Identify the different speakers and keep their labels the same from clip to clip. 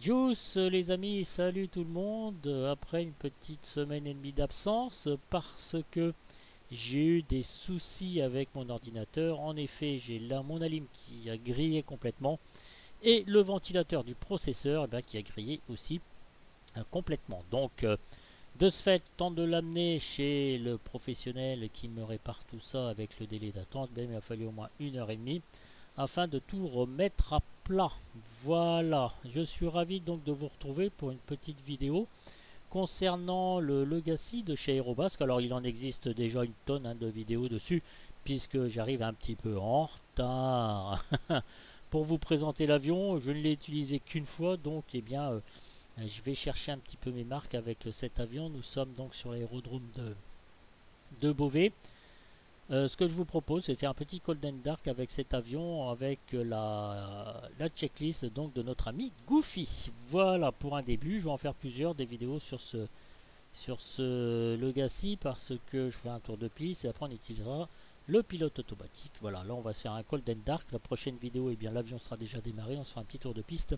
Speaker 1: Juice les amis, salut tout le monde. Après une petite semaine et demie d'absence, parce que j'ai eu des soucis avec mon ordinateur. En effet, j'ai là mon alim qui a grillé complètement et le ventilateur du processeur qui a grillé aussi complètement. Donc de ce fait, tant de l'amener chez le professionnel qui me répare tout ça avec le délai d'attente, il m'a fallu au moins 1 heure et demie afin de tout remettre à plat. Voilà, je suis ravi donc de vous retrouver pour une petite vidéo concernant le Legacy de chez Aerobasque. Alors il en existe déjà une tonne de vidéos dessus, puisque j'arrive un petit peu en retard pour vous présenter l'avion. Je ne l'ai utilisé qu'une fois, donc je vais chercher un petit peu mes marques avec cet avion. Nous sommes donc sur l'aérodrome de Beauvais. Ce que je vous propose, c'est de faire un petit cold and dark avec cet avion, avec la checklist donc de notre ami Goofy. Voilà pour un début. Je vais en faire plusieurs des vidéos sur ce Legacy, parce que je fais un tour de piste et après on utilisera le pilote automatique. Voilà, là on va se faire un cold and dark. La prochaine vidéo, l'avion sera déjà démarré. On se fera un petit tour de piste.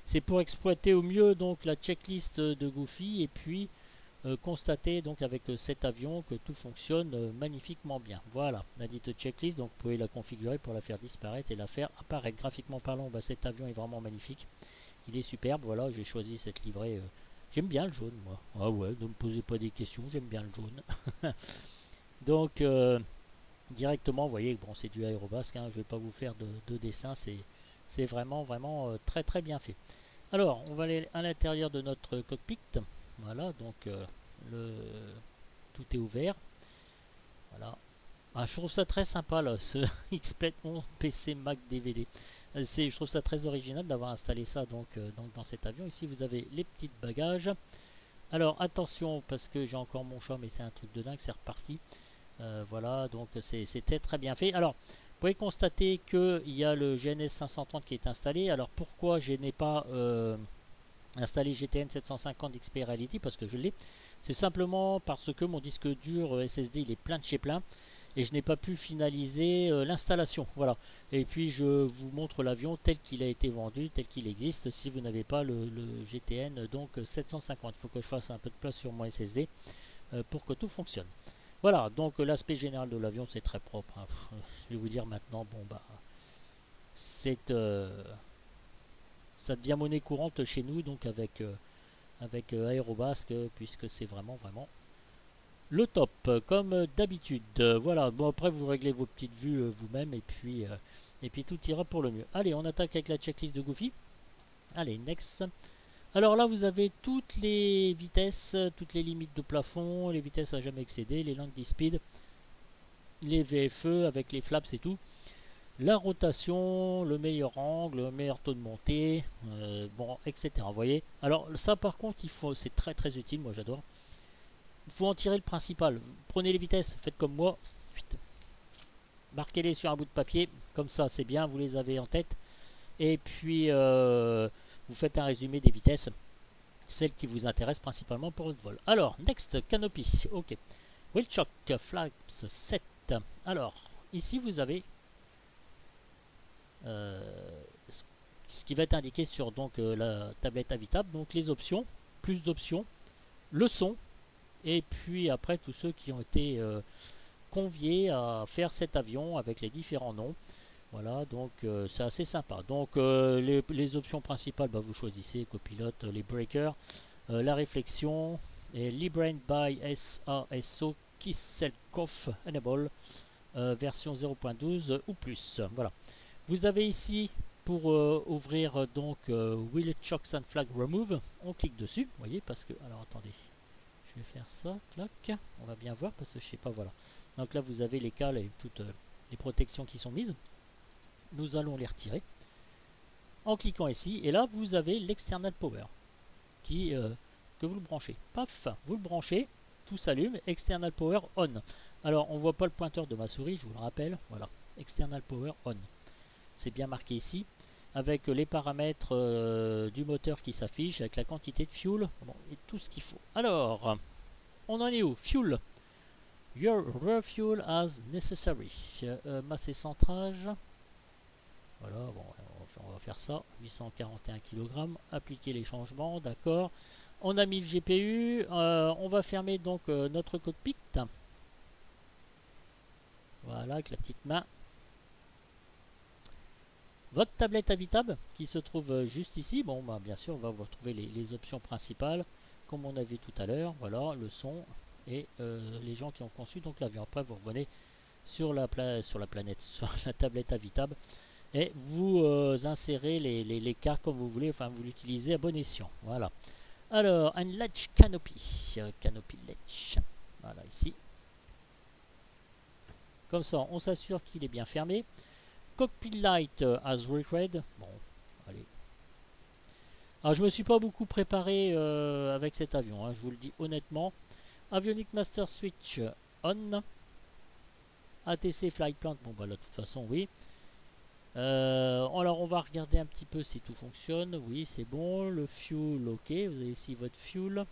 Speaker 1: C'est pour exploiter au mieux donc la checklist de Goofy et puis constater donc avec cet avion que tout fonctionne magnifiquement bien. Voilà la dite checklist, donc vous pouvez la configurer pour la faire disparaître et la faire apparaître. Graphiquement parlant, cet avion est vraiment magnifique, il est superbe. Voilà, j'ai choisi cette livrée, j'aime bien le jaune moi. Ah ouais, ne me posez pas des questions, j'aime bien le jaune. Donc directement, vous voyez, bon, c'est du Aerobasque, je vais pas vous faire de dessin, c'est vraiment très très bien fait. Alors on va aller à l'intérieur de notre cockpit. Voilà, donc tout est ouvert. Voilà. Je trouve ça très sympa là, ce XSplit 11 PC Mac DVD. Je trouve ça très original d'avoir installé ça donc dans cet avion. Ici vous avez les petits bagages. Alors attention, parce que j'ai encore mon chat, mais c'est un truc de dingue, c'est reparti. Voilà, donc c'était très bien fait. Alors vous pouvez constater qu'il y a le GNS 530 qui est installé. Alors pourquoi je n'ai pas installer GTN 750 XP Reality, parce que je l'ai, c'est simplement parce que mon disque dur SSD il est plein de chez plein et je n'ai pas pu finaliser l'installation. Voilà, et puis je vous montre l'avion tel qu'il a été vendu, tel qu'il existe. Si vous n'avez pas le GTN donc 750, il faut que je fasse un peu de place sur mon SSD pour que tout fonctionne. Voilà, donc l'aspect général de l'avion c'est très propre, je vais vous dire maintenant, c'est ça devient monnaie courante chez nous, donc avec Aerobasque, puisque c'est vraiment le top, comme d'habitude. Voilà, bon après vous réglez vos petites vues vous-même, et puis tout ira pour le mieux. Allez, on attaque avec la checklist de Goofy. Allez, next. Alors là, vous avez toutes les vitesses, toutes les limites de plafond, les vitesses à jamais excéder, les landing speed, les VFE avec les flaps et tout. La rotation, le meilleur angle, le meilleur taux de montée, etc. Vous voyez. Alors ça par contre, c'est très très utile, moi j'adore. Il faut en tirer le principal. Prenez les vitesses, faites comme moi. Marquez-les sur un bout de papier, comme ça c'est bien, vous les avez en tête. Et puis vous faites un résumé des vitesses, celles qui vous intéressent principalement pour votre vol. Alors, next, canopy, ok. Wheelchock, flaps 7. Alors, ici vous avez ce qui va être indiqué sur la tablette habitable, donc les options, plus d'options, le son, et puis après tous ceux qui ont été conviés à faire cet avion avec les différents noms. Voilà, donc c'est assez sympa. Donc les options principales, vous choisissez copilote, les breakers, la réflexion, et Librain by SASO Kisselkopf Enable, version 0.12 ou plus. Voilà. Vous avez ici pour ouvrir Wheel Chocks and Flag Remove, on clique dessus, vous voyez, parce que, alors attendez, je vais faire ça, clac, on va bien voir, parce que je sais pas, voilà. Donc là vous avez les cales et toutes les protections qui sont mises. Nous allons les retirer en cliquant ici, et là vous avez l'external power que vous le branchez. Paf, vous le branchez, tout s'allume, external power on. Alors on voit pas le pointeur de ma souris, je vous le rappelle, voilà, external power on. C'est bien marqué ici, avec les paramètres du moteur qui s'affichent, avec la quantité de fuel, et tout ce qu'il faut. Alors, on en est où? Fuel. Your refuel as necessary. Masse et centrage. Voilà, bon, on va faire ça, 841 kg, appliquer les changements, d'accord. On a mis le GPU, on va fermer donc notre cockpit. Voilà, avec la petite main. Votre tablette habitable qui se trouve juste ici. Bon, bah, bien sûr, on va vous retrouver les options principales, comme on a vu tout à l'heure. Voilà, le son et les gens qui ont conçu donc l'avion. Après, vous revenez sur la planète, sur la tablette habitable, et vous insérez les cartes comme vous voulez. Enfin, vous l'utilisez à bon escient. Voilà. Alors, un latch canopy, canopy latch. Voilà, ici. Comme ça, on s'assure qu'il est bien fermé. Cockpit light as required. Bon, allez. Alors, je me suis pas beaucoup préparé avec cet avion, hein, je vous le dis honnêtement. Avionics Master Switch on. ATC Flight Plan, bon bah là de toute façon oui. Alors on va regarder un petit peu si tout fonctionne. Oui, c'est bon. Le fuel, ok. Vous avez ici votre fuel.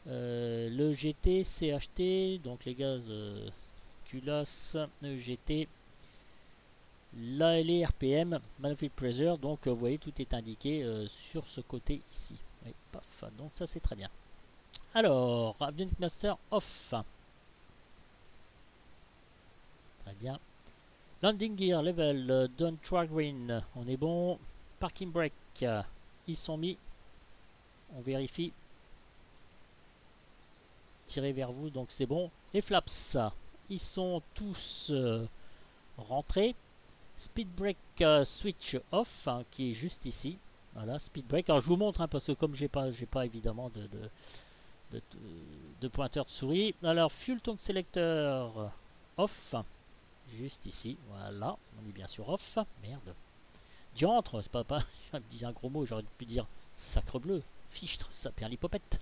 Speaker 1: Le GT, CHT, donc les gaz culasse, GT. L'ALE RPM, Manifold Pressure, donc vous voyez tout est indiqué sur ce côté ici. Oui, paf, donc ça c'est très bien. Alors, Avionics Master off. Très bien. Landing gear level, down track green, on est bon. Parking brake, ils sont mis. On vérifie. Tirez vers vous, donc c'est bon. Les flaps, ils sont tous rentrés. Speed brake switch off, hein, qui est juste ici. Voilà, speed brake. Alors je vous montre, hein, parce que comme j'ai pas évidemment de pointeur de souris. Alors fuel tank selector off, juste ici. Voilà, on est bien sûr off. Merde. Diantre, c'est pas j'ai dit un gros mot, j'aurais pu dire sacre bleu, fichtre, ça perd l'hypopète.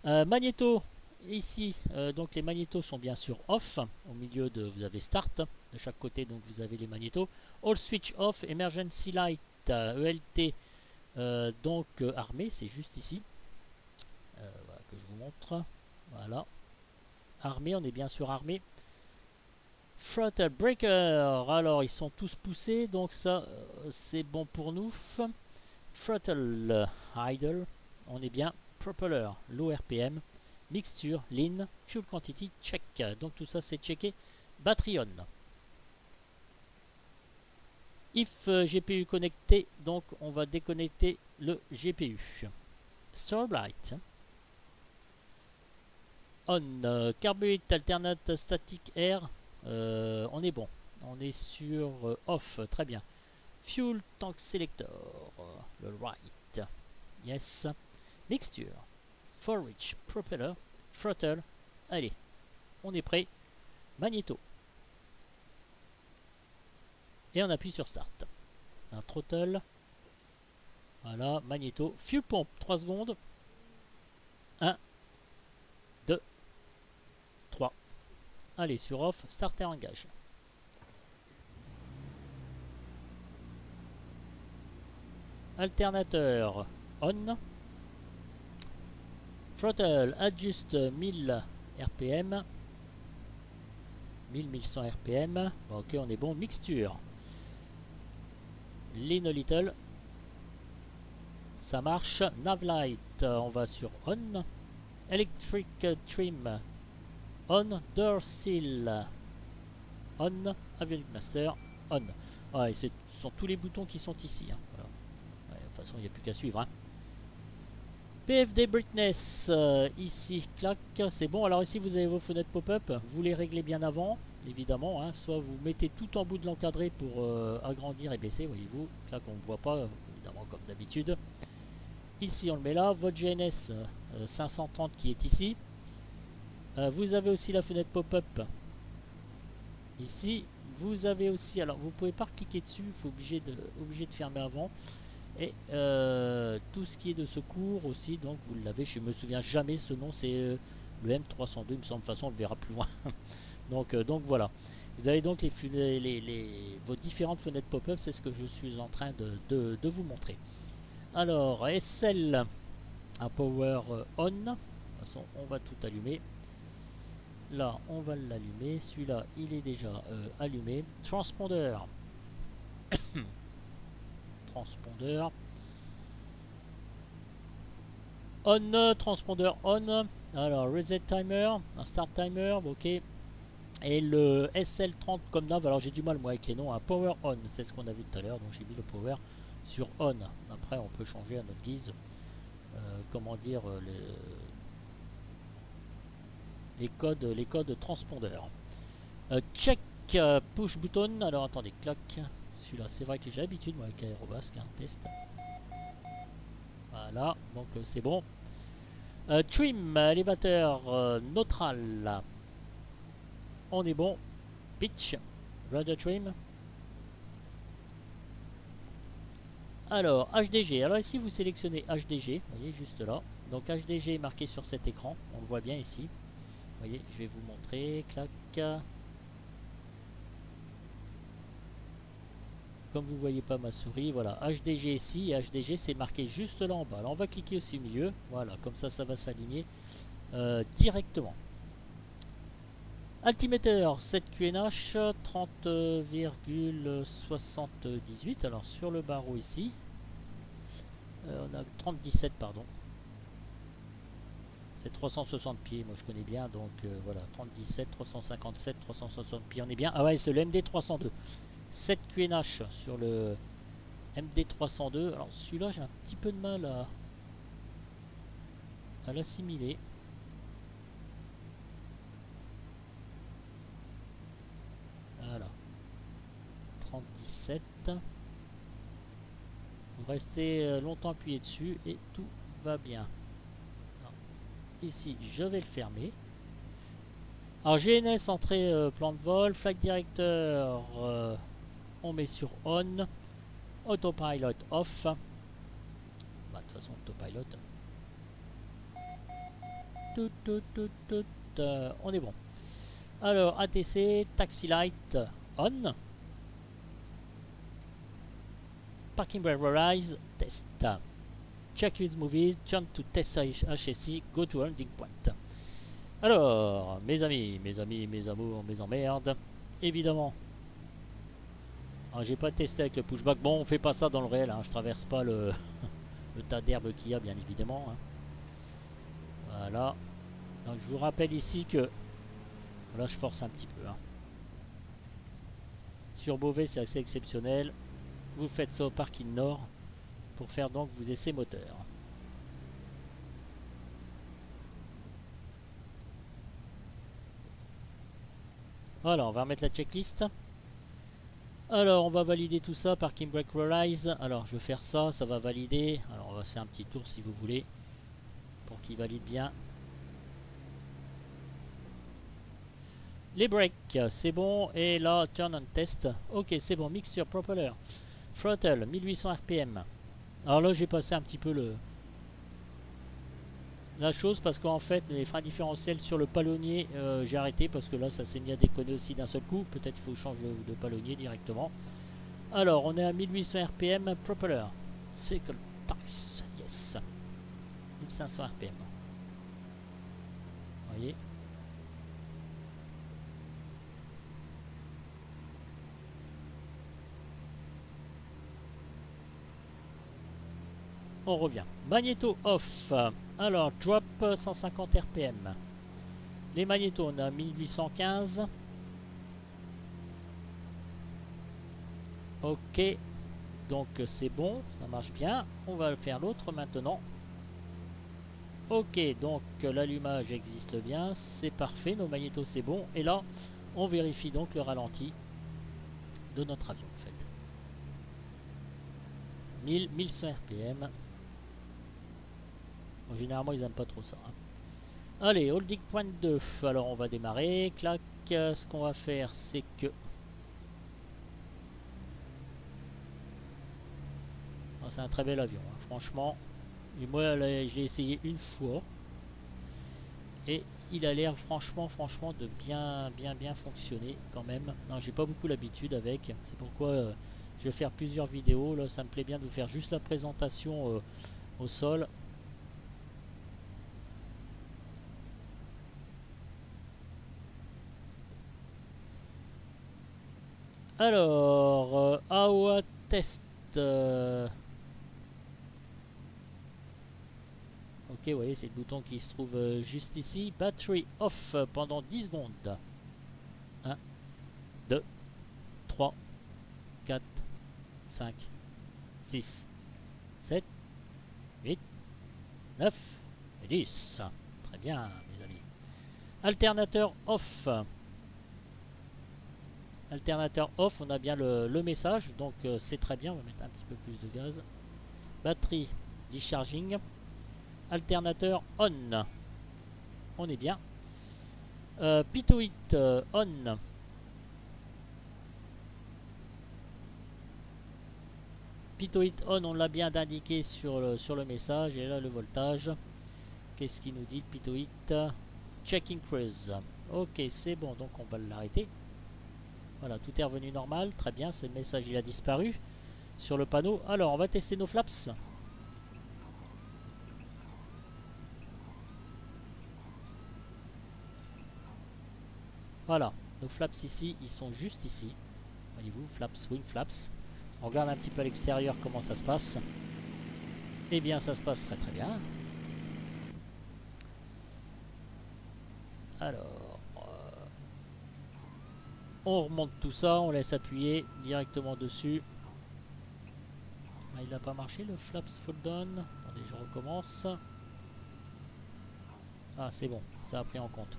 Speaker 1: Magnéto, ici, donc les magnétos sont bien sûr off. Au milieu vous avez start, de chaque côté, donc vous avez les magnétos. All switch off, emergency light, ELT, donc armé, c'est juste ici. Voilà, que je vous montre. Voilà. Armé, on est bien sûr armé. Throttle breaker, alors ils sont tous poussés, donc ça c'est bon pour nous. Throttle idle, on est bien. Propeller, low RPM, mixture, lean, fuel quantity, check. Donc tout ça c'est checké. Battery on. If GPU connecté, donc on va déconnecter le GPU. Strobe light. On, carburate alternate static air, on est bon. On est sur off, très bien. Fuel tank selector, le right. Yes. Mixture, forage, propeller, throttle. Allez, on est prêt. Magnéto. Et on appuie sur start. Un throttle. Voilà, magnéto. Fuel pompe, 3 secondes. 1, 2, 3. Allez, sur off, start et engage. Alternateur on. Throttle adjuste 1000 RPM. 1100 RPM. Bon, ok, on est bon. Mixture. Lean a little. Ça marche. Navlight, on va sur on. Electric trim. On. Door seal. On. Avionics Master. On. Ouais, ce sont tous les boutons qui sont ici. Hein. Voilà. Ouais, de toute façon, il n'y a plus qu'à suivre. Hein. PFD Brightness, ici, clac, c'est bon. Alors ici, vous avez vos fenêtres pop-up. Vous les réglez bien avant, évidemment. Hein. Soit vous mettez tout en bout de l'encadré pour agrandir et baisser, voyez-vous. Clac, on ne voit pas, évidemment, comme d'habitude. Ici, on le met là. Votre GNS 530 qui est ici. Vous avez aussi la fenêtre pop-up ici. Vous avez aussi, alors vous pouvez pas cliquer dessus, il faut obligé de fermer avant. Et tout ce qui est de secours aussi, donc vous l'avez, je me souviens jamais ce nom, c'est le M302, il me semble. De toute façon on le verra plus loin. donc voilà, vous avez donc vos différentes fenêtres pop-up, c'est ce que je suis en train de vous montrer. Alors SL à power on, de toute façon on va tout allumer. Là on va l'allumer, celui-là il est déjà allumé. Transponder transpondeur. On, transpondeur on. Alors, reset timer, un start timer, ok. Et le SL30 comme nav, alors j'ai du mal moi avec les noms, un power on, c'est ce qu'on a vu tout à l'heure, donc j'ai mis le power sur on. Après on peut changer à notre guise, comment dire, les codes transpondeurs. Check push button, alors attendez, clac, celui-là c'est vrai que j'ai l'habitude moi avec Aérobasque, hein, test. Voilà, donc c'est bon. Trim, élévateur neutral, on est bon. Pitch, rudder trim. Alors, HDG. Alors ici, vous sélectionnez HDG. Vous voyez, juste là. Donc HDG est marqué sur cet écran. On le voit bien ici. Vous voyez, je vais vous montrer. Clac. Comme vous ne voyez pas ma souris, voilà. HDG ici. Et HDG, c'est marqué juste là en bas. Alors on va cliquer aussi au milieu. Voilà, comme ça va s'aligner directement. Altimeter 7 QNH 30,78. Alors sur le barreau ici, on a 30,17 pardon. C'est 360 pieds, moi je connais bien, donc voilà, 30,17, 357, 360 pieds, on est bien. Ah ouais, c'est le MD 302. 7 QNH sur le MD 302. Alors celui-là, j'ai un petit peu de mal à l'assimiler. Voilà. 30,17. Vous restez longtemps appuyé dessus et tout va bien. Alors, ici, je vais le fermer. Alors GNS, entrée plan de vol, flight directeur, on met sur on, autopilot off. Bah, de toute façon, autopilot. On est bon. Alors ATC, taxi light on. Parking brake rise, test. Check with movies, jump to test HSI, go to landing point. Alors, mes amis, mes amours, mes emmerdes, évidemment. Alors, j'ai pas testé avec le pushback. Bon, on fait pas ça dans le réel, hein. Je traverse pas le tas d'herbe qu'il y a, bien évidemment. Hein. Voilà. Donc, je vous rappelle ici que... Là, je force un petit peu. Hein. Sur Beauvais, c'est assez exceptionnel. Vous faites ça au parking nord pour faire donc vos essais moteurs. Voilà, on va remettre la checklist. Alors, on va valider tout ça, parking brake rise. Alors, je vais faire ça, ça va valider. Alors, on va faire un petit tour si vous voulez, pour qu'il valide bien. Les breaks, c'est bon. Et là, turn on test. Ok, c'est bon. Mixture propeller. Throttle, 1800 RPM. Alors là, j'ai passé un petit peu la chose parce qu'en fait, les freins différentiels sur le palonnier, j'ai arrêté parce que là, ça s'est mis à déconner aussi d'un seul coup. Peut-être qu'il faut changer de palonnier directement. Alors, on est à 1800 RPM. Propeller. Cycle tax. Yes. 1500 RPM. Vous voyez. On revient. Magnéto off. Alors, drop 150 RPM. Les magnétos, on a 1815. Ok. Donc, c'est bon. Ça marche bien. On va faire l'autre maintenant. Ok. Donc, l'allumage existe bien. C'est parfait. Nos magnétos, c'est bon. Et là, on vérifie donc le ralenti de notre avion, en fait. 1100 RPM. Bon, généralement, ils n'aiment pas trop ça. Hein. Allez, holding point 2. Alors, on va démarrer. Clac. Ce qu'on va faire, c'est que... Oh, c'est un très bel avion, hein, franchement. Et moi, là, je l'ai essayé une fois. Et il a l'air franchement de bien fonctionner quand même. Non, j'ai pas beaucoup l'habitude avec. C'est pourquoi je vais faire plusieurs vidéos. Là, ça me plaît bien de vous faire juste la présentation au sol. Alors, AOA test. Ok, vous voyez, c'est le bouton qui se trouve juste ici. Battery off pendant 10 secondes. 1, 2, 3, 4, 5, 6, 7, 8, 9 et 10. Très bien, mes amis. Alternateur off. Alternateur off, on a bien le message, donc c'est très bien. On va mettre un petit peu plus de gaz. Batterie discharging. Alternateur on. On est bien. Pitoit on. Pitoit on, on l'a bien indiqué sur le message. Et là, le voltage. Qu'est-ce qu'il nous dit, Pitoit? Checking cruise. Ok, c'est bon, donc on va l'arrêter. Voilà, tout est revenu normal. Très bien, ce message il a disparu sur le panneau. Alors, on va tester nos flaps. Voilà, nos flaps ici, ils sont juste ici. Voyez-vous, flaps, wing flaps. On regarde un petit peu à l'extérieur comment ça se passe. Eh bien, ça se passe très très bien. Alors, on remonte tout ça, on laisse appuyer directement dessus. Ah, il n'a pas marché le flaps fall down. Attendez, je recommence. Ah, c'est bon, ça a pris en compte.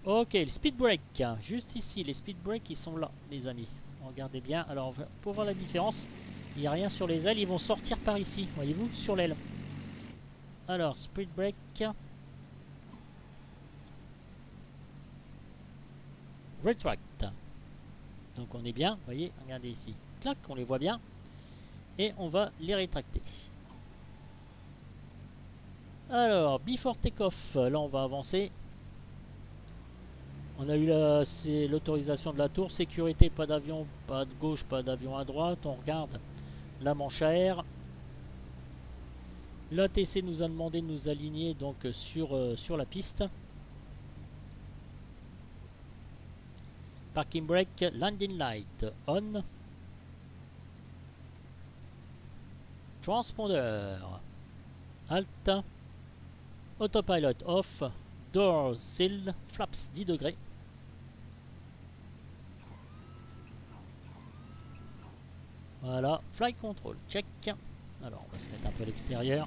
Speaker 1: Ok, le speed brake, juste ici, les speed brakes ils sont là, les amis. Regardez bien, alors pour voir la différence, il n'y a rien sur les ailes, ils vont sortir par ici, voyez-vous, sur l'aile. Alors, speed brake. Retract. Donc on est bien, vous voyez, regardez ici. Clac, on les voit bien. Et on va les rétracter. Alors, before take-off, là on va avancer. On a eu l'autorisation de la tour, sécurité, pas d'avion, pas de gauche, pas d'avion à droite. On regarde la manche à air. L'ATC nous a demandé de nous aligner donc sur la piste. Parking brake, landing light on. Transponder, alt. Autopilot off. Doors sealed, flaps 10 degrés. Voilà, flight control, check. Alors on va se mettre un peu à l'extérieur.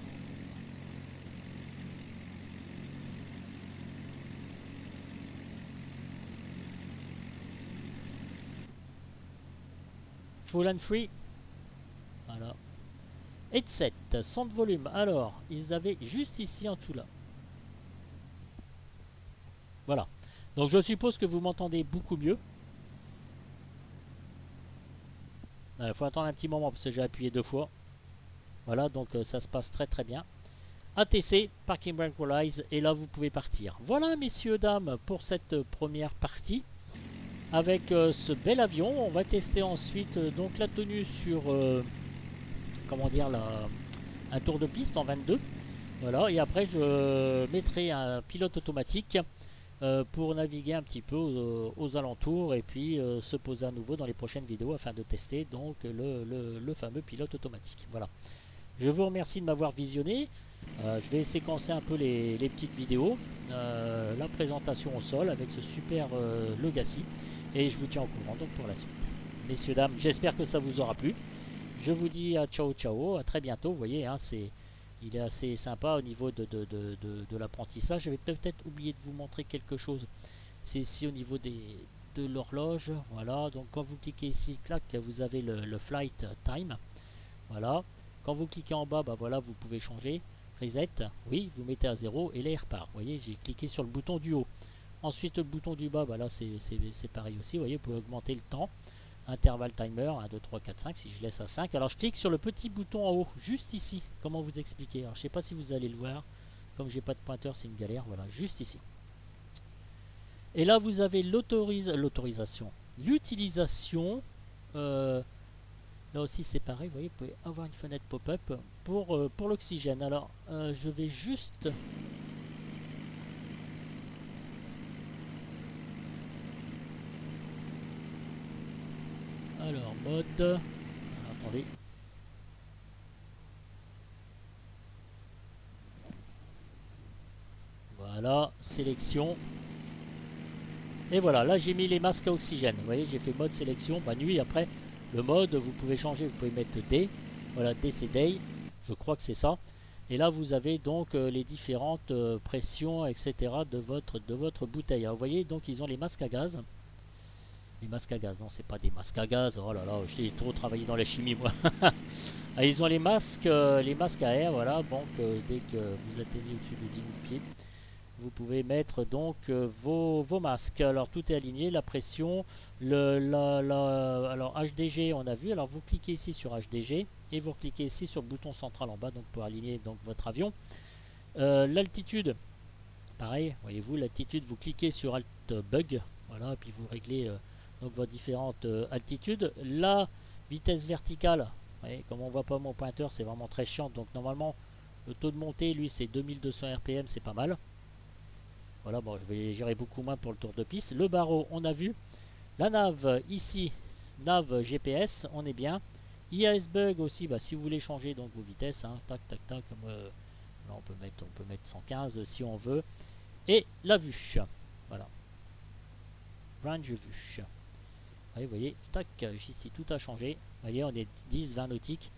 Speaker 1: Full and free. Voilà. Headset, son de volume. Alors, ils avaient juste ici en dessous là. Voilà. Donc je suppose que vous m'entendez beaucoup mieux. Il faut attendre un petit moment parce que j'ai appuyé 2 fois. Voilà, donc ça se passe très très bien. ATC, Parking Brake Release, et là vous pouvez partir. Voilà messieurs, dames, pour cette première partie. Avec ce bel avion, on va tester ensuite donc la tenue sur, comment dire, un tour de piste en 22. Voilà, et après je mettrai un pilote automatique pour naviguer un petit peu aux alentours et puis se poser à nouveau dans les prochaines vidéos afin de tester donc le fameux pilote automatique. Voilà. Je vous remercie de m'avoir visionné. Je vais séquencer un peu les petites vidéos, la présentation au sol avec ce super Legacy, et je vous tiens au courant donc pour la suite. Messieurs, dames, j'espère que ça vous aura plu. Je vous dis à ciao ciao, à très bientôt. Vous voyez, hein, il est assez sympa au niveau de l'apprentissage. J'avais peut-être oublié de vous montrer quelque chose. C'est ici au niveau de l'horloge. Voilà, donc quand vous cliquez ici, clac, vous avez le flight time. Voilà. Quand vous cliquez en bas, bah voilà, vous pouvez changer. Reset, oui, vous mettez à 0 et là il repart. Vous voyez, j'ai cliqué sur le bouton du haut. Ensuite, le bouton du bas, bah là c'est pareil aussi. Vous voyez, vous pouvez augmenter le temps. Intervalle timer, 1, 2, 3, 4, 5. Si je laisse à 5, alors je clique sur le petit bouton en haut, juste ici. Comment vous expliquer? Alors je sais pas si vous allez le voir. Comme j'ai pas de pointeur, c'est une galère. Voilà, juste ici. Et là, vous avez l'autorisation. L'utilisation. Là aussi c'est pareil, vous voyez, vous pouvez avoir une fenêtre pop-up pour l'oxygène. Alors je vais juste mode. Attendez. Voilà, sélection. Et voilà, là j'ai mis les masques à oxygène. Vous voyez, j'ai fait mode sélection, bah nuit. Après, le mode, vous pouvez changer, vous pouvez mettre D. Voilà, D c'est day. Je crois que c'est ça. Et là, vous avez donc les différentes pressions, etc. de votre bouteille. Alors, vous voyez, donc ils ont les masques à gaz. Les masques à gaz, non, c'est pas des masques à gaz. Oh là là, j'ai trop travaillé dans la chimie, moi. Ah, ils ont les masques à air, voilà. Donc, dès que vous atteignez au-dessus de 10 000 pieds, vous pouvez mettre donc vos masques. Alors tout est aligné, la pression, alors HDG on a vu, alors vous cliquez ici sur HDG et vous cliquez ici sur le bouton central en bas donc pour aligner donc votre avion. L'altitude, pareil, voyez-vous l'altitude, vous cliquez sur Alt Bug, voilà, et puis vous réglez donc vos différentes altitudes. La vitesse verticale, voyez, comme on voit pas mon pointeur, c'est vraiment très chiant, donc normalement le taux de montée lui c'est 2200 RPM, c'est pas mal. Voilà, bon, je vais gérer beaucoup moins pour le tour de piste. Le barreau, on a vu. La nav, ici, nav GPS, on est bien. IAS bug aussi, bah, si vous voulez changer donc vos vitesses, hein, tac, tac, tac, comme, là on peut mettre 115 si on veut. Et la vue, voilà. Range vue. Vous voyez, tac, ici tout a changé. Vous voyez, on est 10-20 nautiques.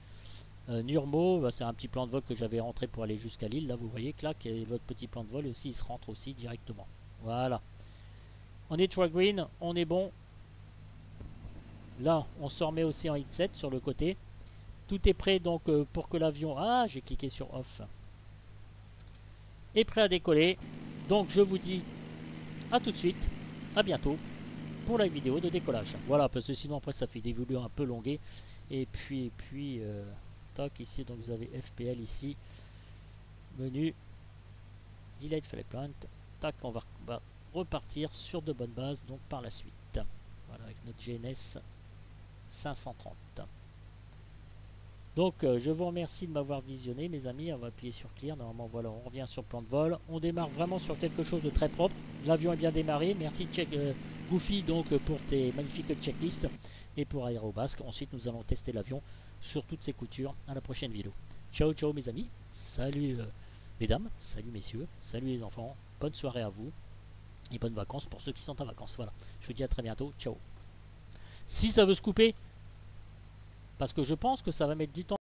Speaker 1: Nurmo, bah, c'est un petit plan de vol que j'avais rentré pour aller jusqu'à l'île. Là, vous voyez, clac, et votre petit plan de vol aussi, il se rentre aussi directement. Voilà. On est track green, on est bon. Là, on se remet aussi en hit 7 sur le côté. Tout est prêt donc pour que l'avion... Ah, j'ai cliqué sur off. Est prêt à décoller. Donc, je vous dis à tout de suite, à bientôt pour la vidéo de décollage. Voilà, parce que sinon après ça fait des vidéos un peu longuées. Et puis, tac, ici, donc vous avez FPL ici. Menu. Delete flight plan. Tac, on va repartir sur de bonnes bases donc par la suite. Voilà, avec notre GNS 530. Donc je vous remercie de m'avoir visionné mes amis. On va appuyer sur clear. Normalement voilà, on revient sur plan de vol. On démarre vraiment sur quelque chose de très propre. L'avion est bien démarré. Merci Goofy donc pour tes magnifiques checklists et pour Aérobasque. Ensuite nous allons tester l'avion sur toutes ses coutures. À la prochaine vidéo. Ciao ciao mes amis. Salut mesdames, salut messieurs, salut les enfants. Bonne soirée à vous et bonnes vacances pour ceux qui sont en vacances. Voilà. Je vous dis à très bientôt. Ciao. Si ça veut se couper, parce que je pense que ça va mettre du temps.